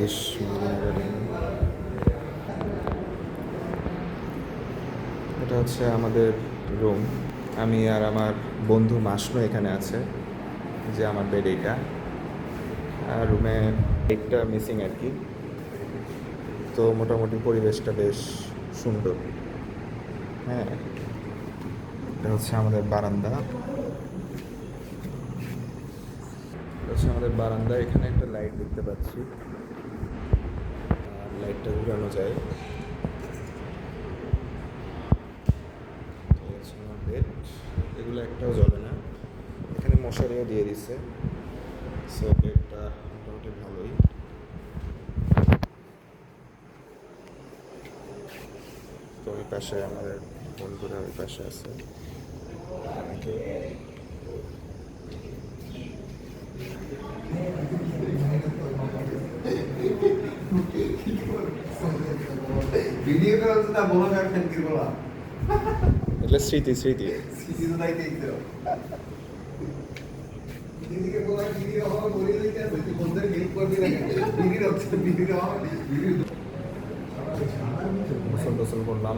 দেশ marine garden. এটা হচ্ছে আমাদের রুম। আমি আর আমার বন্ধু মাসনো এখানে আছে, যে আমার বেড এইটা। আর রুমে একটা মিসিং আর কি। তো মোটামুটি পরিবেশটা বেশ সুন্দর। হ্যাঁ, এটা হচ্ছে আমাদের বারান্দা। এটা হচ্ছে আমাদের বারান্দা। এখানে একটা লাইট দেখতে পাচ্ছি, আর লাইটটা ঘুরানো যায়। এই হচ্ছে আমার বেড। এগুলো একটাও জ্বলে না। এখানে মশারিও দিয়ে দিচ্ছে, সো বেডটা মোটামুটি ভালোই। তো ওই পাশে আমাদের বন্ধুরা ওই পাশে আছে। ভিডিও করা হচ্ছে না, বলো না ফ্যান কি বলা એટલે স্মৃতি স্মৃতি সিসি তো তাই দেখতে দিদিকে বলা ভিডিও হওয়া বলে দিতে আছে তুই বন্ধের হেল্প করবি না ভিডিও হচ্ছে ভিডিও হওয়া ভিডিও গোসল টোসল করলাম।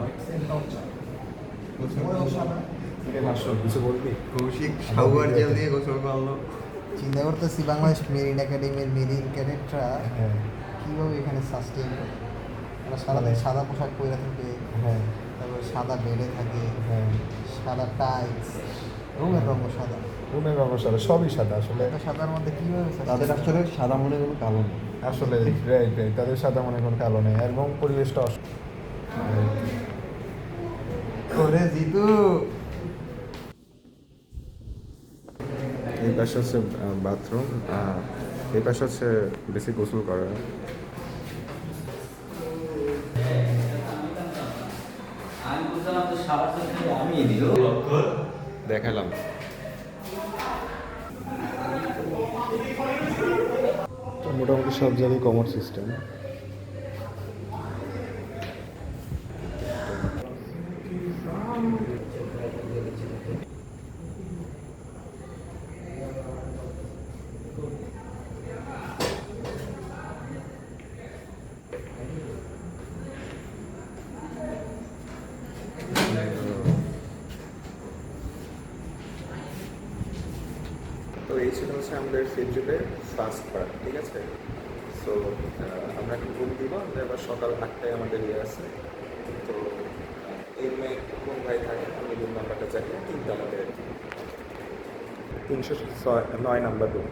কিছু বলবি? কৌশিক শাওয়ার জেল দিয়ে গোসল করলো। চিন্তা করতেছি বাংলাদেশ মেরিন একাডেমির মেরিন ক্যাডেটরা হ্যাঁ কীভাবে এখানে সাস্টেইন করে। ওরা সারাদিন সাদা পোশাক পরে থাকে, হ্যাঁ তারপর সাদা বেডে থাকে, হ্যাঁ, সাদা টাইলস, রুমের রঙও সাদা। রুমের ব্যবস্থা সবই সাদা আসলে। এত সাদার মধ্যে কীভাবে তাদের আসলে সাদা মনে কোনো কালো নেই। আসলে রাইট রাইট, তাদের সাদা মনে কোনো কালো নেই, এবং পরিবেশটা করে জিতু। এই পাশে হচ্ছে বাথরুম, এই পাশে হচ্ছে বেশি গোসল করা। দেখালাম। তো মোটামুটি সব জায়গায় কমন সিস্টেম। তো এই ছিল হচ্ছে আমাদের ফিজিক্যালের ফার্স্ট পার্ট, ঠিক আছে। সো আমরা এখন রুম দিব, আমরা এবার সকাল 8টায় আমাদের ইয়ে আছে। তো এই রুমে কোন ভাই থাকে, আমি রুম নাম্বারটা চাই, 3 আমাদের 309 নাম্বার রুম।